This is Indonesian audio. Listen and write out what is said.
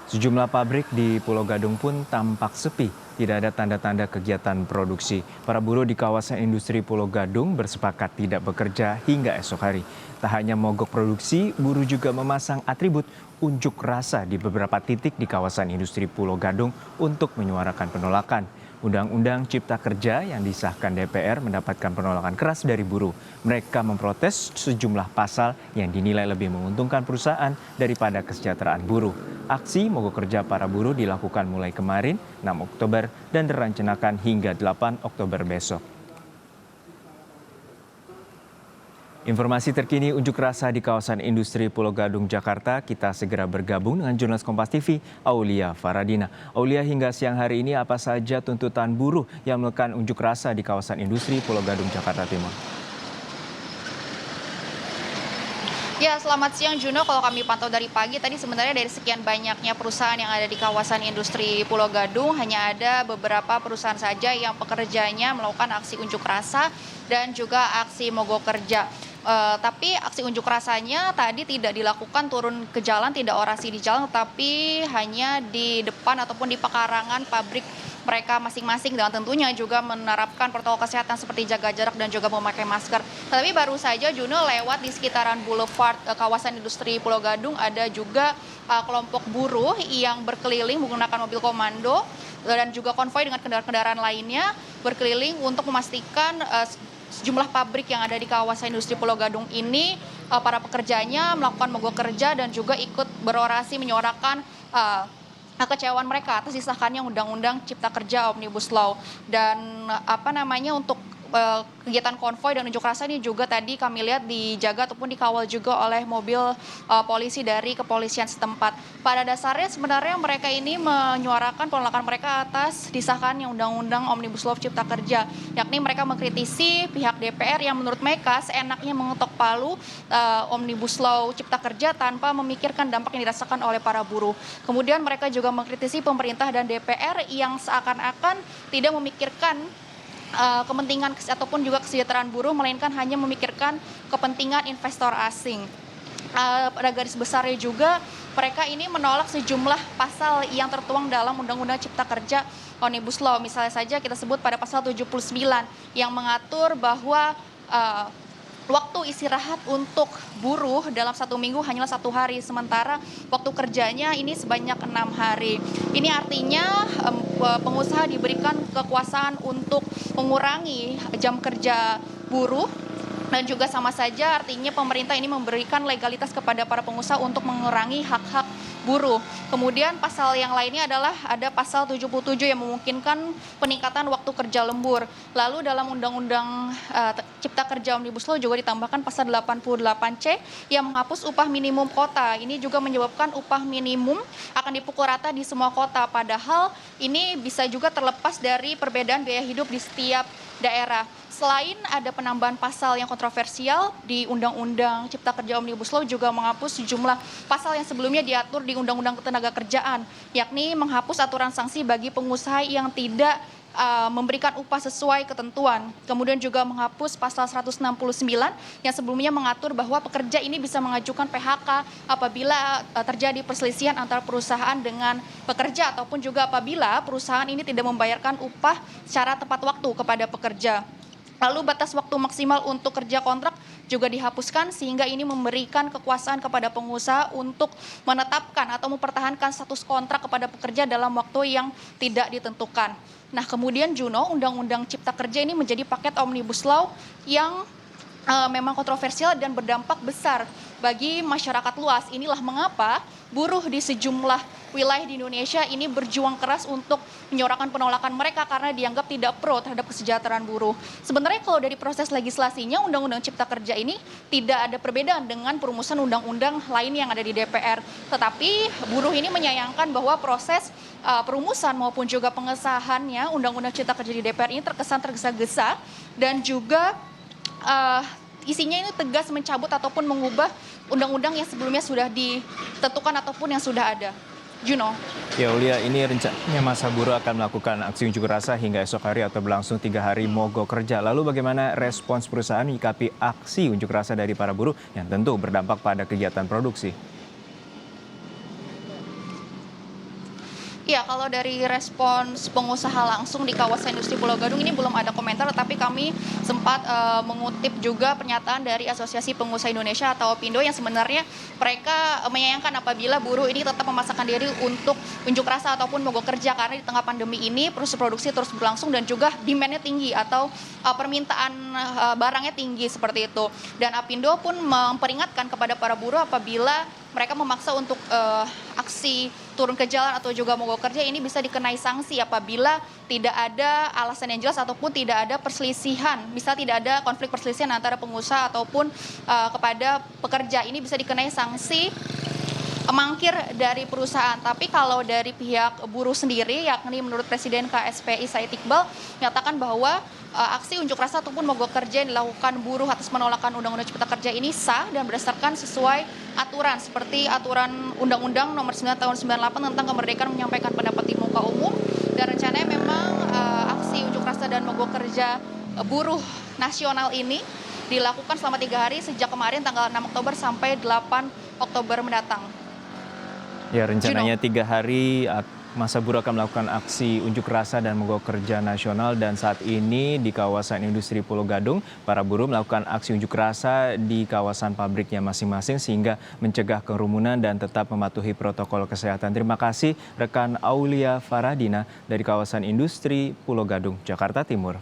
Sejumlah pabrik di Pulau Gadung pun tampak sepi, tidak ada tanda-tanda kegiatan produksi. Para buruh di kawasan industri Pulau Gadung bersepakat tidak bekerja hingga esok hari. Tak hanya mogok produksi, buruh juga memasang atribut unjuk rasa di beberapa titik di kawasan industri Pulau Gadung untuk menyuarakan penolakan. Undang-Undang Cipta Kerja yang disahkan DPR mendapatkan penolakan keras dari buruh. Mereka memprotes sejumlah pasal yang dinilai lebih menguntungkan perusahaan daripada kesejahteraan buruh. Aksi mogok kerja para buruh dilakukan mulai kemarin 6 Oktober dan direncanakan hingga 8 Oktober besok. Informasi terkini unjuk rasa di kawasan industri Pulau Gadung, Jakarta. Kita segera bergabung dengan jurnalis Kompas TV, Aulia Faradina. Aulia, hingga siang hari ini apa saja tuntutan buruh yang melakukan unjuk rasa di kawasan industri Pulau Gadung, Jakarta Timur? Ya, selamat siang Juno. Kalau kami pantau dari pagi tadi sebenarnya dari sekian banyaknya perusahaan yang ada di kawasan industri Pulau Gadung, hanya ada beberapa perusahaan saja yang pekerjanya melakukan aksi unjuk rasa dan juga aksi mogok kerja. Tapi aksi unjuk rasanya tadi tidak dilakukan turun ke jalan, tidak orasi di jalan, tetapi hanya di depan ataupun di pekarangan pabrik mereka masing-masing, dan tentunya juga menerapkan protokol kesehatan seperti jaga jarak dan juga memakai masker. Tapi baru saja Juno lewat di sekitaran Boulevard kawasan industri Pulau Gadung ada juga kelompok buruh yang berkeliling menggunakan mobil komando dan juga konvoi dengan kendaraan-kendaraan lainnya berkeliling untuk memastikan sejumlah pabrik yang ada di kawasan industri Pulau Gadung ini para pekerjanya melakukan mogok kerja dan juga ikut berorasi menyuarakan kekecewaan mereka atas disahkannya Undang-Undang Cipta Kerja Omnibus Law. Dan untuk kegiatan konvoi dan unjuk rasa ini juga tadi kami lihat dijaga ataupun dikawal juga oleh mobil polisi dari kepolisian setempat. Pada dasarnya sebenarnya mereka ini menyuarakan penolakan mereka atas disahkannya Undang-Undang Omnibus Law Cipta Kerja, yakni mereka mengkritisi pihak DPR yang menurut mereka seenaknya mengetok palu Omnibus Law Cipta Kerja tanpa memikirkan dampak yang dirasakan oleh para buruh. Kemudian mereka juga mengkritisi pemerintah dan DPR yang seakan-akan tidak memikirkan kepentingan ataupun juga kesejahteraan buruh, melainkan hanya memikirkan kepentingan investor asing. Pada garis besarnya juga mereka ini menolak sejumlah pasal yang tertuang dalam Undang-Undang Cipta Kerja Omnibus Law. Misalnya saja kita sebut pada pasal 79 yang mengatur bahwa waktu istirahat untuk buruh dalam 1 minggu hanyalah 1 hari, sementara waktu kerjanya ini sebanyak 6 hari. Ini artinya pengusaha diberikan kekuasaan untuk mengurangi jam kerja buruh, dan juga sama saja artinya pemerintah ini memberikan legalitas kepada para pengusaha untuk mengurangi hak-hak buruh. Kemudian pasal yang lainnya adalah ada pasal 77 yang memungkinkan peningkatan waktu kerja lembur. Lalu dalam Undang-Undang Cipta Kerja Omnibus Law juga ditambahkan pasal 88C yang menghapus upah minimum kota. Ini juga menyebabkan upah minimum akan dipukul rata di semua kota, padahal ini bisa juga terlepas dari perbedaan biaya hidup di setiap daerah. Selain ada penambahan pasal yang kontroversial di Undang-Undang Cipta Kerja Omnibus Law juga menghapus sejumlah pasal yang sebelumnya diatur di Undang-Undang Ketenagakerjaan, yakni menghapus aturan sanksi bagi pengusaha yang tidak memberikan upah sesuai ketentuan. Kemudian juga menghapus pasal 169 yang sebelumnya mengatur bahwa pekerja ini bisa mengajukan PHK apabila terjadi perselisihan antara perusahaan dengan pekerja, ataupun juga apabila perusahaan ini tidak membayarkan upah secara tepat waktu kepada pekerja. Lalu batas waktu maksimal untuk kerja kontrak juga dihapuskan, sehingga ini memberikan kekuasaan kepada pengusaha untuk menetapkan atau mempertahankan status kontrak kepada pekerja dalam waktu yang tidak ditentukan. Nah, kemudian Juno, Undang-Undang Cipta Kerja ini menjadi paket Omnibus Law yang memang kontroversial dan berdampak besar bagi masyarakat luas. Inilah mengapa buruh di sejumlah wilayah di Indonesia ini berjuang keras untuk menyuarakan penolakan mereka karena dianggap tidak pro terhadap kesejahteraan buruh. Sebenarnya kalau dari proses legislasinya, Undang-Undang Cipta Kerja ini tidak ada perbedaan dengan perumusan undang-undang lain yang ada di DPR. Tetapi buruh ini menyayangkan bahwa proses perumusan maupun juga pengesahannya Undang-Undang Cipta Kerja di DPR ini terkesan tergesa-gesa, dan juga isinya ini tegas mencabut ataupun mengubah undang-undang yang sebelumnya sudah ditentukan ataupun yang sudah ada. Juno. Ya Aulia, ini rencananya masa buruh akan melakukan aksi unjuk rasa hingga esok hari atau berlangsung 3 hari mogok kerja. Lalu bagaimana respons perusahaan menyikapi aksi unjuk rasa dari para buruh yang tentu berdampak pada kegiatan produksi? Iya, kalau dari respons pengusaha langsung di kawasan industri Pulau Gadung ini belum ada komentar, tapi kami sempat mengutip juga pernyataan dari Asosiasi Pengusaha Indonesia atau APindo yang sebenarnya mereka menyayangkan apabila buruh ini tetap memaksakan diri untuk unjuk rasa ataupun mogok kerja karena di tengah pandemi ini proses produksi terus berlangsung dan juga demand-nya tinggi atau permintaan barangnya tinggi seperti itu. Dan APindo pun memperingatkan kepada para buruh apabila mereka memaksa untuk aksi turun ke jalan atau juga mogok kerja ini bisa dikenai sanksi apabila tidak ada alasan yang jelas ataupun tidak ada perselisihan, bisa tidak ada konflik perselisihan antara pengusaha ataupun kepada pekerja, ini bisa dikenai sanksi mangkir dari perusahaan. Tapi kalau dari pihak buruh sendiri, yakni menurut Presiden KSPI Said Iqbal, menyatakan bahwa aksi unjuk rasa ataupun mogok kerja yang dilakukan buruh atas penolakan Undang-Undang Cipta Kerja ini sah dan berdasarkan sesuai aturan seperti aturan Undang-Undang Nomor 9 Tahun 98 tentang kemerdekaan menyampaikan pendapat di muka umum, dan rencananya memang aksi unjuk rasa dan mogok kerja buruh nasional ini dilakukan selama 3 hari sejak kemarin tanggal 6 Oktober sampai 8 Oktober mendatang. Ya, rencananya 3 hari masa buruh akan melakukan aksi unjuk rasa dan mogok kerja nasional, dan saat ini di kawasan industri Pulau Gadung, para buruh melakukan aksi unjuk rasa di kawasan pabriknya masing-masing sehingga mencegah kerumunan dan tetap mematuhi protokol kesehatan. Terima kasih rekan Aulia Faradina dari kawasan industri Pulau Gadung, Jakarta Timur.